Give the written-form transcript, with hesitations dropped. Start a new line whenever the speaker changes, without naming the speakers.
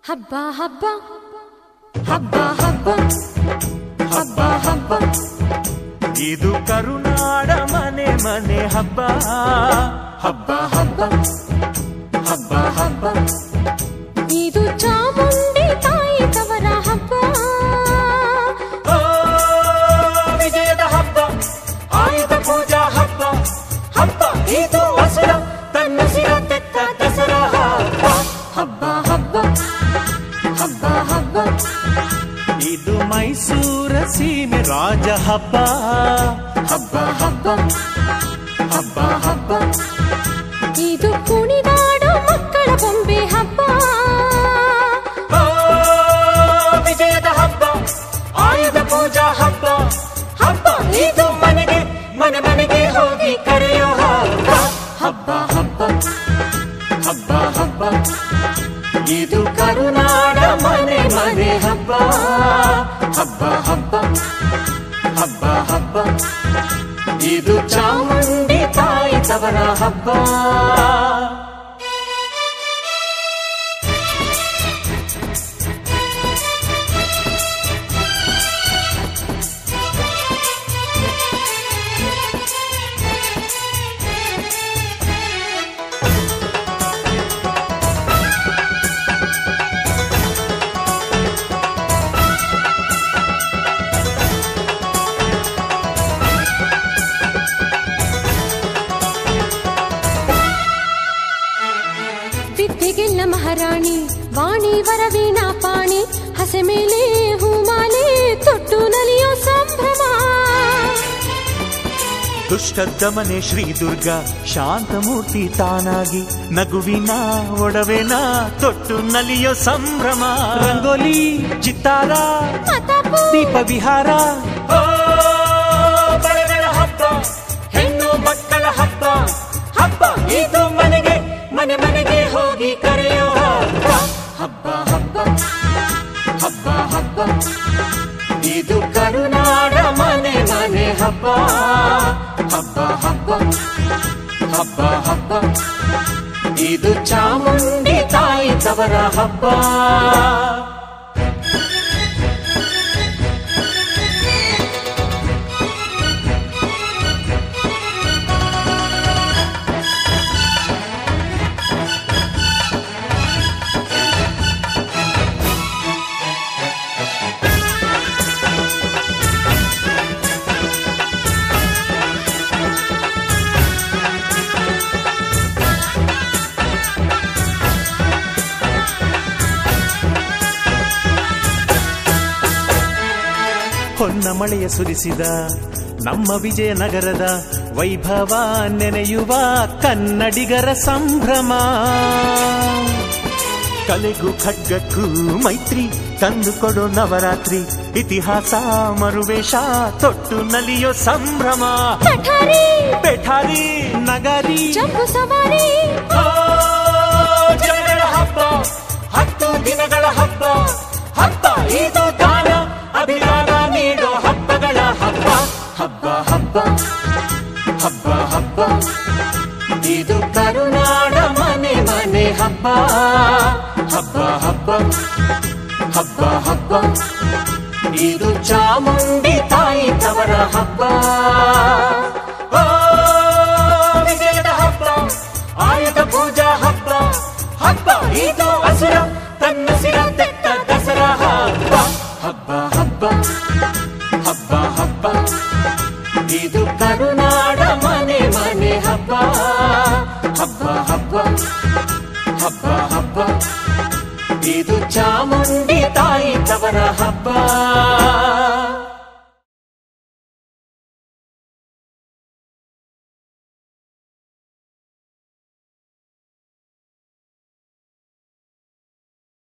ಹಬ್ಬ ಹಬ್ಬ ಹಬ್ಬ ಹಬ್ಬ ಹಬ್ಬ ಹಬ್ಬ
ಇದು ಕರುನಾಡ ಮನೆ ಮನೆ ಹಬ್ಬ
ಹಬ್ಬ ಹಬ್ಬ ಹಬ್ಬ ಹಬ್ಬ ಇದು ಚಾಮುಂಡಿ ತಾಯಿ ತವರ ಹಬ್ಬ
ವಿಜಯದ ಹಬ್ಬ ಆಯುಧ ಪೂಜಾ ಹಬ್ಬ ಹಬ್ಬ ಇದು ಹಸುರ ತನ್ನ ಸಿರ ತೆತ್ತ ದಸರಾ
ಹಬ್ಬ ಹಬ್ಬ ಹಬ್ಬ ಹಬ್ಬ
ಇದು ಮೈಸೂರ ಸೀಮೆ ರಾಜ ಹಬ್ಬ
ಹಬ್ಬ ಹಬ್ಬ ಹಬ್ಬ ಹಬ್ಬ ಇದು ಕುಣಿದಾಡೋ ಮಕ್ಕಳ ಬೊಂಬೆ ಹಬ್ಬ
ವಿಜಯದ ಹಬ್ಬ ಆಯುಧ ಪೂಜಾ ಹಬ್ಬ ಹಬ್ಬ ಇದು ಮನೆಗೆ ಮನೆ ಮನೆಗೆ ಹೋಗಿ ಕರೆಯೋ ಹಬ್ಬ
ಹಬ್ಬ ಹಬ್ಬ ಹಬ್ಬ ಹಬ್ಬ
ಇದು ಕರುನಾಡ ಮನೆ ಮನೆ ಹಬ್ಬ
ಹಬ್ಬ ಹಬ್ಬ ಹಬ್ಬ ಹಬ್ಬ
ಇದು ಚಾಮುಂಡಿ ತಾಯಿ ತವರ ಹಬ್ಬ
ವಿದ್ಯೆಗೆಲ್ಲ ಮಹಾರಾಣಿ ವಾಣಿ ವರವೀಣಾ ಪಾಣಿ ಹಸೆ ಮೇಲೆ ಹೂಮಾಲೆ ತೊಟ್ಟು ನಲಿಯೋ ಸಂಭ್ರಮ
ದುಷ್ಟ ದಮನೆ ಶ್ರೀ ದುರ್ಗಾ ಶಾಂತಮೂರ್ತಿ ತಾನಾಗಿ ನಗುವಿನ ಒಡವೆನ ತೊಟ್ಟು ನಲಿಯೋ ಸಂಭ್ರಮ ರಂಗೋಲಿ ಚಿತ್ತಾರ ದೀಪ ವಿಹಾರ ಬಳೆಗಳ ಹಬ್ಬ ಹೆಣ್ಣು ಮಕ್ಕಳ ಹಬ್ಬ ಹಬ್ಬ ಇದು ಮನೆಗೆ ಮನೆ ಮನೆಗೆ ಹೋಗಿ ಕರೆಯೋ
ಹಬ್ಬ ಹಬ್ಬ ಹಬ್ಬ ಹಬ್ಬ
ಇದು ಕರುನಾಡ ಮನೆ ಮನೆ ಹಬ್ಬ
ಹಬ್ಬ ಹಬ್ಬ ಹಬ್ಬ ಹಬ್ಬ
ಇದು ಚಾಮುಂಡಿ ತಾಯಿ ತವರ ಹಬ್ಬ ಹೊನ್ನ ಮಳೆಯ ಸುರಿಸಿದ ನಮ್ಮ ವಿಜಯನಗರದ ವೈಭವ ನೆನೆಯುವ ಕನ್ನಡಿಗರ ಸಂಭ್ರಮ ಕಲೆಗೂ ಖಡ್ಗಕ್ಕೂ ಮೈತ್ರಿ ತಂದು ಕೊಡೋ ನವರಾತ್ರಿ ಇತಿಹಾಸ ಮರುವೇಷ ತೊಟ್ಟು ನಲಿಯೋ ಸಂಭ್ರಮ ಪೆಠಾರಿ ನಗರಿ
ಜಂಬೂ ಸವಾರಿ
ಜನಗಳ ಹಬ್ಬ 10 ದಿನಗಳ ಹಬ್ಬ ಹಬ್ಬ ಇದು ದಾನ ಅಭಿದಾನ ನೀಡೋ ಹಬ್ಬಗಳ ಹಬ್ಬ
ಹಬ್ಬ ಹಬ್ಬ ಹಬ್ಬ ಹಬ್ಬ
ಇದು ಕರುನಾಡ ಮನೆ ಮನೆ ಹಬ್ಬ
ಹಬ್ಬ ಹಬ್ಬ ಹಬ್ಬ ಹಬ್ಬ
ಇದು ಚಾಮುಂಡಿ ತಾಯಿ ತವರ ಹಬ್ಬ ವಿಜಯದ ಹಬ್ಬ ಆಯುಧ ಪೂಜಾ ಹಬ್ಬ ಹಬ್ಬ ಇದು ಹಸುರ ತನ್ನ ಸಿರ ತೆತ್ತ ದಸರಾ ಹಬ್ಬ
ಹಬ್ಬ ಹಬ್ಬ ಹಬ್ಬ ಹಬ್ಬ
ಇದು ಕರುನಾಡ ಮನೆ ಮನೆ ಹಬ್ಬ
ಹಬ್ಬ ಹಬ್ಬ ಹಬ್ಬ ಹಬ್ಬ
ಇದು ಚಾಮುಂಡಿ ತಾಯಿ ತವರ ಹಬ್ಬ